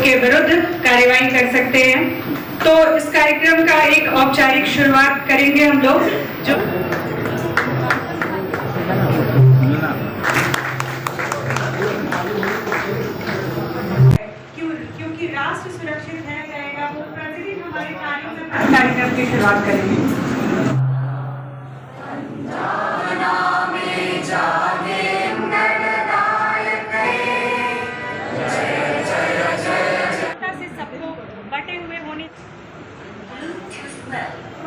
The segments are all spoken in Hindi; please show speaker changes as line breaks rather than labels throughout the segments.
के विरुद्ध कार्यवाही कर सकते हैं। तो इस कार्यक्रम का एक औपचारिक शुरुआत करेंगे हम लोग, जो क्योंकि राष्ट्र सुरक्षित है जाएगा, वो प्रतिदिन हमारे कार्यों में कार्यक्रम की शुरुआत करेंगे।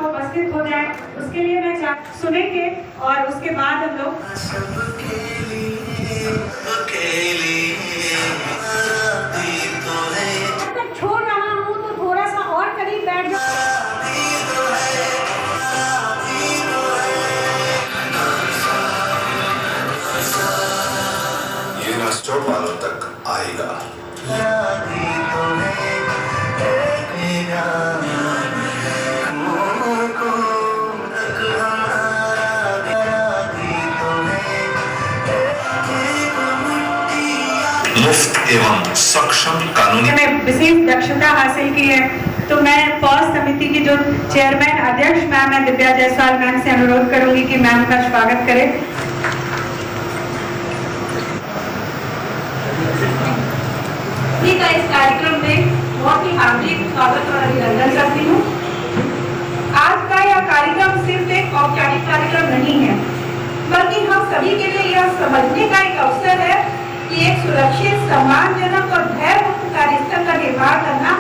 उपस्थित हो जाए उसके लिए मैं सुनेंगे और उसके बाद हम लोग छोड़ रहा हूँ तो थोड़ा सा और करीब बैठ जाओ।
ये राष्ट्र वालों तक आएगा। मुफ्त एवं सक्षम कानूनी
में विशेष दक्षता हासिल की है। तो मैं पॉज समिति की जो चेयरमैन अध्यक्ष मैम है दिव्या जायसवाल मैम से अनुरोध करूंगी कि मैम का स्वागत करें। इस कार्यक्रम में बहुत ही हार्दिक स्वागत और अभिनंदन करती हूँ। आज का यह कार्यक्रम सिर्फ एक औपचारिक कार्यक्रम नहीं है, बल्कि हम सभी के लिए यह समझने का एक अवसर है कि एक सुरक्षित, सम्मानजनक और भयमुक्त कार्यस्थल का निर्माण करना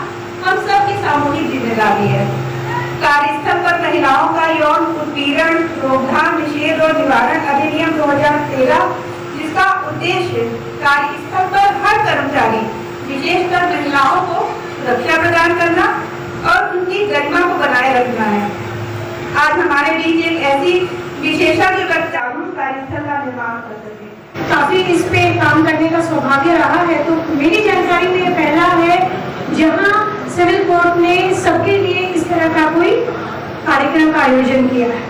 हम सबकी सामूहिक जिम्मेदारी है। कार्यस्थल पर महिलाओं का यौन उत्पीड़न रोकथाम निषेध और निवारण अधिनियम 2013, जिसका उद्देश्य कार्यस्थल पर हर कर्मचारी विशेषकर महिलाओं को सुरक्षा प्रदान करना और उनकी गरिमा को बनाए रखना है। आज हमारे बीच एक ऐसी विशेषज्ञ जागरूक कार्यस्थल का निर्माण कर सके। काफी इस पे काम करने का सौभाग्य रहा है। तो मेरी जानकारी में पहला है जहां सिविल कोर्ट ने सबके लिए इस तरह का कोई कार्यक्रम का आयोजन किया है।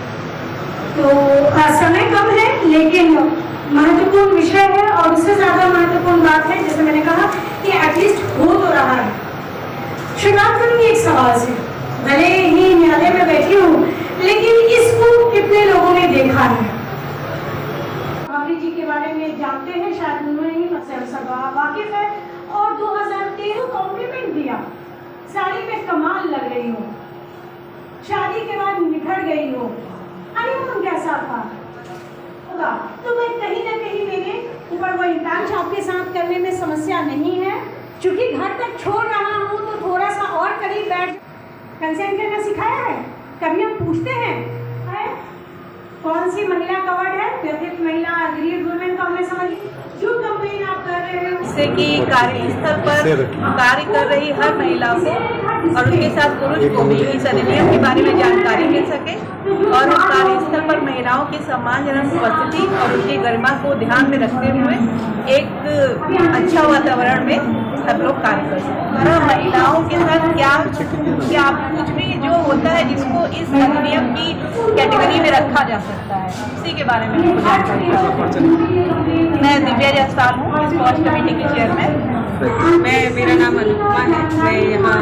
तो समय कम है लेकिन महत्वपूर्ण विषय है और उससे ज्यादा महत्वपूर्ण बात है, जैसे मैंने कहा कि एटलीस्ट हो तो रहा है। शुरुआत करूंगी एक सवाल से। भले ही न्यायालय में बैठी हूँ लेकिन इसको कितने लोगों ने देखा है? जी के बारे में जानते हैं, शायद उन्होंने सब वाकिफ है। और 2013 कॉम्प्लीमेंट दिया, साड़ी में कमाल लग रही हो, शादी के बाद निखर गई हो, हनीमून कैसा था होगा। तो मैं कहीं ना कहीं मेरे ऊपर वो इंताज आपके साथ करने में समस्या नहीं है, क्योंकि घर तक छोड़ रहा हूँ तो थोड़ा सा और करीब बैठ। कंसेंट करना सिखाया है? कभी हम पूछते हैं कौन सी महिला कवर्ड है? व्यथित महिला, अग्रीड वुमेन का हमें समझ जो कंप्लेन आप कर रहे हो
इससे कि कार्यस्थल पर कार्य कर रही हर महिला को और उनके साथ पुरुष को भी इस अधिनियम के बारे में जानकारी मिल सके और उस कार्यस्थल पर महिलाओं की सम्मानजनक उपस्थिति और उनकी गरिमा को ध्यान में रखते हुए एक अच्छा वातावरण में सब लोग कार्य कर सकते। महिलाओं के साथ क्या कुछ भी जो होता है जिसको इस अधिनियम की कैटेगरी में रखा जा सकता है, उसी के बारे में आपको जानकारी। मैं दिव्या जायसवाल हूँ, इस पॉज कमेटी की चेयरमैन।
मेरा नाम अनुपमा है। मैं यहाँ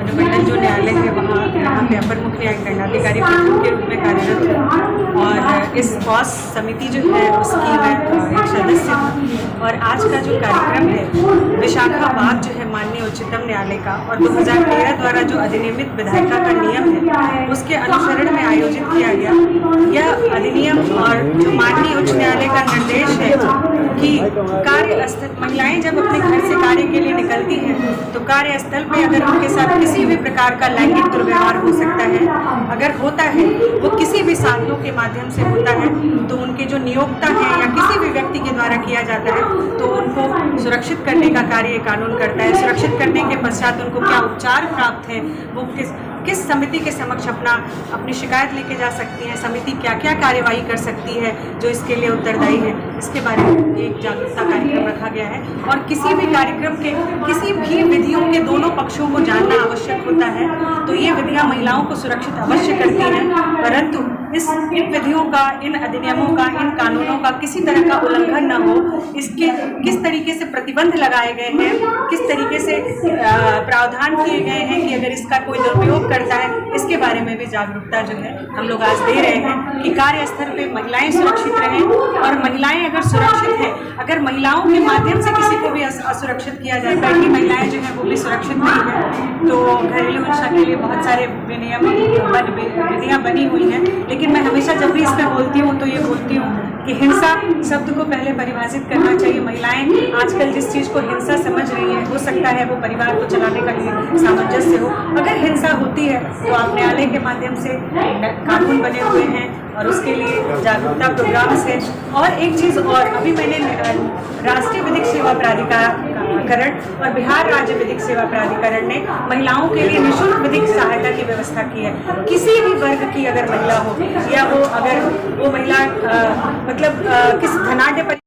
अनुमंडल जो न्यायालय है वहाँ पे अपर मुख्य न्यायिक दंडाधिकारी के रूप में कार्यरत हूँ और इस पॉज समिति जो है उसकी मैं एक सदस्य हूँ। और आज का जो कार्यक्रम है विशाखाबाद जो है माननीय उच्चतम न्यायालय का और 2013 द्वारा जो अधिनियमित विधायिका का नियम है उसके अनुसरण में आयोजित किया गया। यह अधिनियम और जो माननीय उच्च न्यायालय का निर्देश है कि कार्यस्थल महिलाएं जब अपने घर से कार्य के लिए निकलती हैं तो कार्यस्थल पे अगर उनके साथ किसी भी प्रकार का लैंगिक दुर्व्यवहार हो सकता है, अगर होता है वो किसी भी साधनों के माध्यम से होता है तो उनके जो नियोक्ता है या किसी भी व्यक्ति के द्वारा किया जाता है तो उनको सुरक्षित करने का कार्य कानून करता है। सुरक्षित करने के पश्चात उनको क्या उपचार प्राप्त है, वो किस समिति के समक्ष अपनी शिकायत लेके जा सकती है, समिति क्या क्या कार्यवाही कर सकती है जो इसके लिए उत्तरदायी है, इसके बारे में एक जागरूकता कार्यक्रम रखा गया है। और किसी भी कार्यक्रम के किसी भी विधियों के दोनों पक्षों को जानना आवश्यक होता है। तो ये विधियां महिलाओं को सुरक्षित अवश्य करती हैं, परंतु इन विधियों का, इन अधिनियमों का, इन कानूनों का किसी तरह का उल्लंघन न हो, इसके किस तरीके से प्रतिबंध लगाए गए हैं, किस तरीके से प्रावधान किए गए हैं कि अगर इसका कोई दुरुपयोग करता है, इसके बारे में भी जागरूकता जो है हम लोग आज दे रहे हैं कि कार्यस्थल पे महिलाएं सुरक्षित रहें। और महिलाएं अगर सुरक्षित हैं, अगर महिलाओं के माध्यम से किसी को भी असुरक्षित किया जाता है कि महिलाएं जो हैं वो भी सुरक्षित नहीं हैं, तो घरेलू हिंसा के लिए बहुत सारे विधियाँ बनी हुई हैं। लेकिन मैं हमेशा जब भी इसमें बोलती हूँ तो ये बोलती हूँ कि हिंसा शब्द को पहले परिभाषित करना चाहिए। महिलाएं आजकल जिस चीज़ को हिंसा समझ रही हैं, हो सकता है वो परिवार को चलाने का लिए सामंजस्य हो। अगर हिंसा होती है तो आप न्यायालय के माध्यम से कानून बने हुए हैं और उसके लिए जागरूकता प्रोग्राम्स हैं। और एक चीज़ और, अभी मैंने राष्ट्रीय विधिक सेवा प्राधिकरण और बिहार राज्य विधिक सेवा प्राधिकरण ने महिलाओं के लिए निःशुल्क विधिक सहायता की व्यवस्था की है। किसी भी वर्ग की अगर महिला हो या वो अगर वो महिला किस धनाढ़